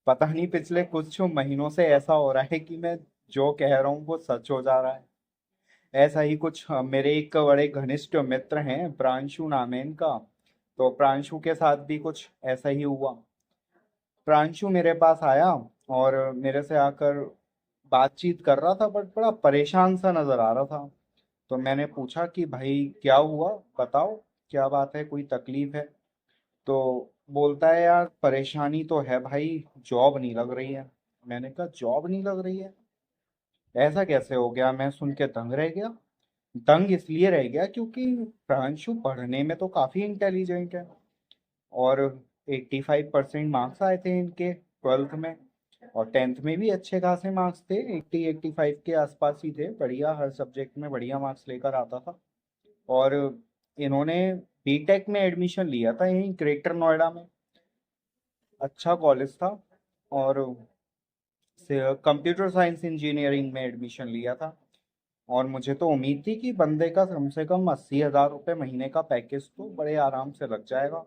पता नहीं पिछले कुछ महीनों से ऐसा हो रहा है कि मैं जो कह रहा हूँ वो सच हो जा रहा है। ऐसा ही कुछ मेरे एक बड़े घनिष्ठ मित्र हैं, प्रांशु नाम है इनका। तो प्रांशु के साथ भी कुछ ऐसा ही हुआ। प्रांशु मेरे पास आया और मेरे से आकर बातचीत कर रहा था, बट बड़ा परेशान सा नजर आ रहा था। तो मैंने पूछा कि भाई क्या हुआ, बताओ, क्या बात है, कोई तकलीफ है? तो बोलता है, यार परेशानी तो है भाई, जॉब नहीं लग रही है। मैंने कहा जॉब नहीं लग रही है, ऐसा कैसे हो गया? मैं सुन के दंग रह गया। दंग इसलिए रह गया क्योंकि प्रांशु पढ़ने में तो काफी इंटेलिजेंट है, और 85% मार्क्स आए थे इनके 12th में। और 10th में भी अच्छे खासे मार्क्स थे, 80-85 के आसपास ही थे, बढ़िया, हर सब्जेक्ट में बढ़िया मार्क्स लेकर आता था। और इन्होंने बीटेक में एडमिशन लिया था यहीं ग्रेटर नोएडा में, अच्छा कॉलेज था। और कंप्यूटर साइंस इंजीनियरिंग में एडमिशन लिया था। और मुझे तो उम्मीद थी कि बंदे का कम से कम 80,000 रुपये महीने का पैकेज तो बड़े आराम से लग जाएगा।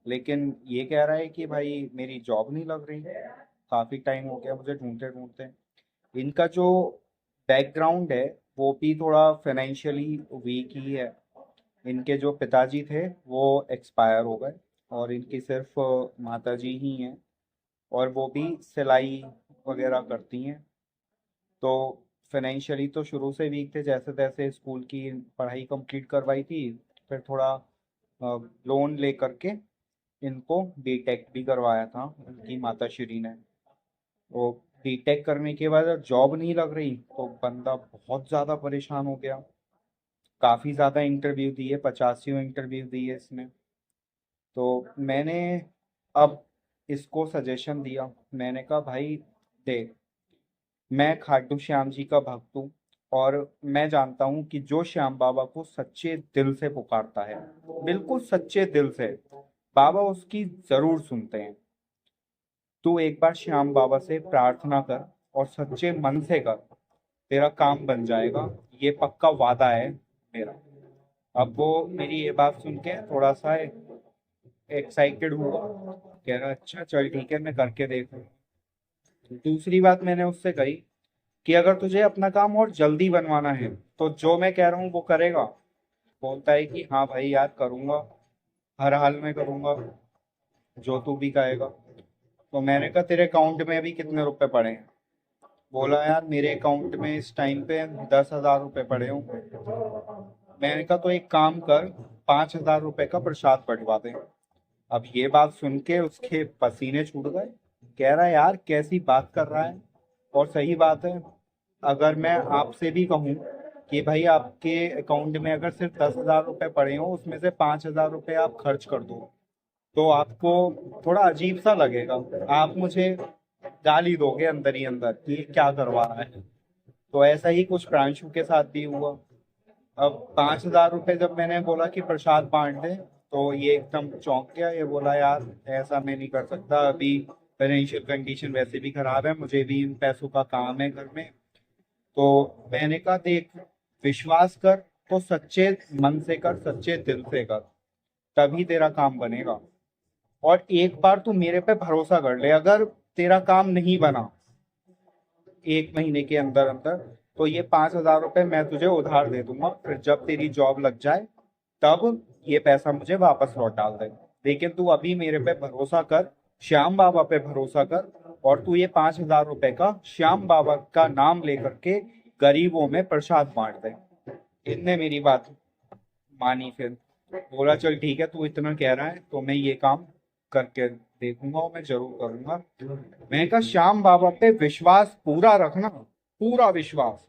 लेकिन ये कह रहा है कि भाई मेरी जॉब नहीं लग रही, काफ़ी टाइम हो गया मुझे ढूंढते ढूंढते। इनका जो बैकग्राउंड है वो भी थोड़ा फाइनेंशियली वीक ही है। इनके जो पिताजी थे वो एक्सपायर हो गए, और इनकी सिर्फ माताजी ही हैं, और वो भी सिलाई वगैरह करती हैं। तो फाइनेंशियली तो शुरू से वीक थे, जैसे तैसे स्कूल की पढ़ाई कंप्लीट करवाई थी। फिर थोड़ा लोन ले करके इनको बीटेक भी करवाया था उनकी माता श्री ने। तो बीटेक करने के बाद जॉब नहीं लग रही तो बंदा बहुत ज़्यादा परेशान हो गया। काफ़ी ज़्यादा इंटरव्यू दिए, 85 इंटरव्यू दिए इसने। तो मैंने अब इसको सजेशन दिया। मैंने कहा भाई देख, मैं खाटू श्याम जी का भक्त हूँ, और मैं जानता हूँ कि जो श्याम बाबा को सच्चे दिल से पुकारता है, बिल्कुल सच्चे दिल से, बाबा उसकी जरूर सुनते हैं। तू एक बार श्याम बाबा से प्रार्थना कर और सच्चे मन से कर, तेरा काम बन जाएगा, ये पक्का वादा है मेरा। अब वो मेरी ये बात सुन के थोड़ा सा एक्साइटेड हुआ, कह रहा अच्छा चल ठीक है, मैं करके देखूँ। दूसरी बात मैंने उससे कही कि अगर तुझे अपना काम और जल्दी बनवाना है तो जो मैं कह रहा हूँ वो करेगा? बोलता है कि हाँ भाई यार करूँगा, हर हाल में करूँगा, जो तू भी कहेगा। तो मैंने कहा तेरे अकाउंट में अभी कितने रुपए पड़े हैं? बोला यार मेरे अकाउंट में इस टाइम पे 10,000 रुपये पड़े होंगे। मैंने कहा तो एक काम कर, 5,000 रुपये का प्रसाद बंटवा दे। अब ये बात सुन के उसके पसीने छूट गए। कह रहा है यार कैसी बात कर रहा है, और सही बात है। अगर मैं आपसे भी कहूँ कि भाई आपके अकाउंट में अगर सिर्फ 10,000 रुपये पड़े हो, उसमें से 5,000 रुपये आप खर्च कर दो, तो आपको थोड़ा अजीब सा लगेगा। आप मुझे गाली दोगे अंदर ही अंदर कि ये क्या करवा रहा है। तो ऐसा ही कुछ प्रांशु के साथ भी हुआ। अब 5,000 रुपये जब मैंने बोला कि प्रसाद बांट दे, तो ये एकदम चौंक गया। ये बोला यार ऐसा मैं नहीं कर सकता, अभी फाइनेंशियल कंडीशन वैसे भी खराब है, मुझे भी इन पैसों का काम है घर में। तो मैंने कहा देख, विश्वास कर तो सच्चे मन से कर, सच्चे दिल से कर, तभी तेरा काम बनेगा। और एक बार तू मेरे पे भरोसा कर ले, अगर तेरा काम नहीं बना 1 महीने के अंदर अंदर, तो ये 5,000 रुपये मैं तुझे उधार दे दूंगा। फिर जब तेरी जॉब लग जाए तब ये पैसा मुझे वापस लौट डाल दे। लेकिन तू अभी मेरे पे भरोसा कर, श्याम बाबा पे भरोसा कर, और तू ये 5,000 रुपये का श्याम बाबा का नाम लेकर के गरीबों में प्रसाद बांट दे। इनने मेरी बात मानी। फिर बोला चल ठीक है, तू इतना कह रहा है तो मैं ये काम करके देखूंगा, और मैं जरूर करूंगा। मैं कहा श्याम बाबा पे विश्वास पूरा रखना, पूरा विश्वास,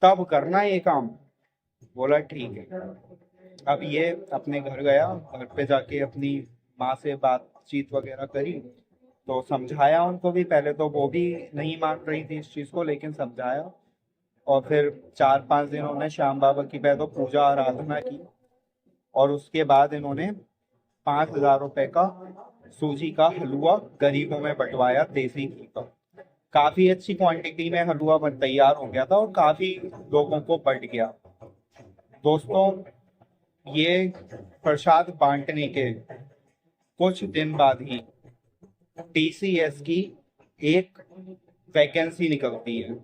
तब करना ये काम। बोला ठीक है। अब ये अपने घर गया, घर पे जाके अपनी माँ से बातचीत वगैरह करी। तो समझाया उनको भी, पहले तो वो भी नहीं मान रही थी इस चीज को, लेकिन समझाया। और फिर 4-5 दिन उन्होंने श्याम बाबा की पहले तो पूजा आराधना की, और उसके बाद इन्होंने 5,000 रुपए का सूजी का हलवा गरीबों में बंटवाया, देसी घी का। काफी अच्छी क्वांटिटी में हलवा बन तैयार हो गया था, और काफी लोगों को बंट गया। दोस्तों, ये प्रसाद बांटने के कुछ दिन बाद ही टीसीएस की एक वैकेंसी निकलती है।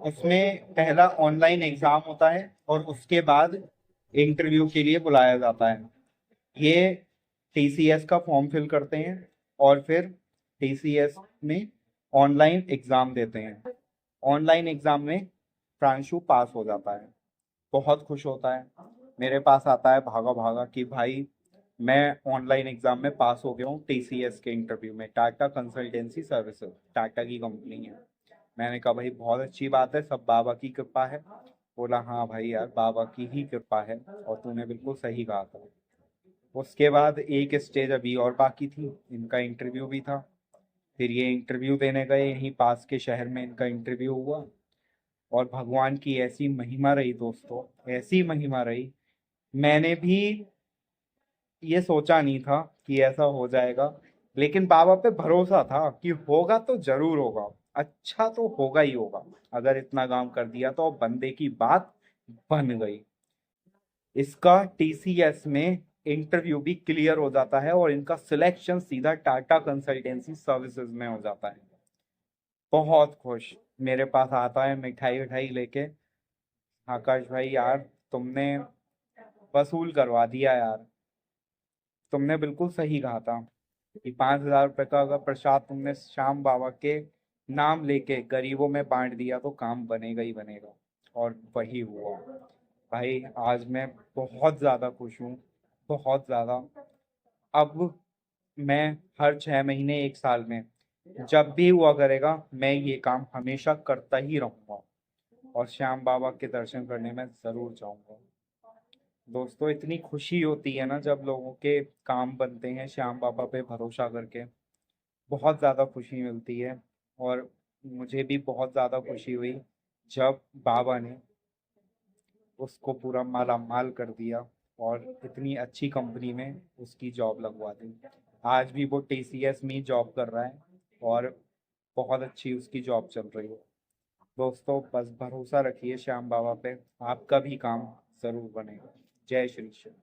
उसमें पहला ऑनलाइन एग्जाम होता है और उसके बाद इंटरव्यू के लिए बुलाया जाता है। ये टीसीएस का फॉर्म फिल करते हैं और फिर टीसीएस में ऑनलाइन एग्जाम देते हैं। ऑनलाइन एग्जाम में प्रांशु पास हो जाता है, बहुत खुश होता है, मेरे पास आता है भागा भागा कि भाई मैं ऑनलाइन एग्जाम में पास हो गया हूँ टीसीएस के इंटरव्यू में। टाटा कंसल्टेंसी सर्विसेज, टाटा की कंपनी है। मैंने कहा भाई बहुत अच्छी बात है, सब बाबा की कृपा है। बोला हाँ भाई यार, बाबा की ही कृपा है और तूने बिल्कुल सही कहा था। उसके बाद एक स्टेज अभी और बाकी थी, इनका इंटरव्यू भी था। फिर ये इंटरव्यू देने गए, यहीं पास के शहर में इनका इंटरव्यू हुआ। और भगवान की ऐसी महिमा रही दोस्तों, ऐसी महिमा रही, मैंने भी ये सोचा नहीं था कि ऐसा हो जाएगा। लेकिन बाबा पे भरोसा था कि होगा तो जरूर होगा, अच्छा तो होगा ही होगा। अगर इतना काम कर दिया तो बंदे की बात बन गई। इसका टीसीएस में इंटरव्यू भी क्लियर हो जाता है और इनका सिलेक्शन सीधा टाटा कंसल्टेंसी सर्विसेज में हो जाता है। बहुत खुश मेरे पास आता है मिठाई विठाई लेके, आकाश भाई यार तुमने वसूल करवा दिया यार, तुमने बिल्कुल सही कहा था कि 5,000 रुपए का अगर प्रसाद तुमने श्याम बाबा के नाम लेके गरीबों में बांट दिया तो काम बनेगा ही बनेगा। और वही हुआ भाई। आज मैं बहुत ज़्यादा खुश हूँ, बहुत ज़्यादा। अब मैं हर 6 महीने 1 साल में जब भी हुआ करेगा मैं ये काम हमेशा करता ही रहूँगा और श्याम बाबा के दर्शन करने में ज़रूर जाऊँगा। दोस्तों इतनी खुशी होती है ना जब लोगों के काम बनते हैं श्याम बाबा पे भरोसा करके, बहुत ज़्यादा खुशी मिलती है। और मुझे भी बहुत ज़्यादा खुशी हुई जब बाबा ने उसको पूरा माला माल कर दिया और इतनी अच्छी कंपनी में उसकी जॉब लगवा दी। आज भी वो टीसीएस में ही जॉब कर रहा है और बहुत अच्छी उसकी जॉब चल रही है। दोस्तों बस भरोसा रखिए श्याम बाबा पे, आपका भी काम ज़रूर बनेगा। जय श्री श्याम।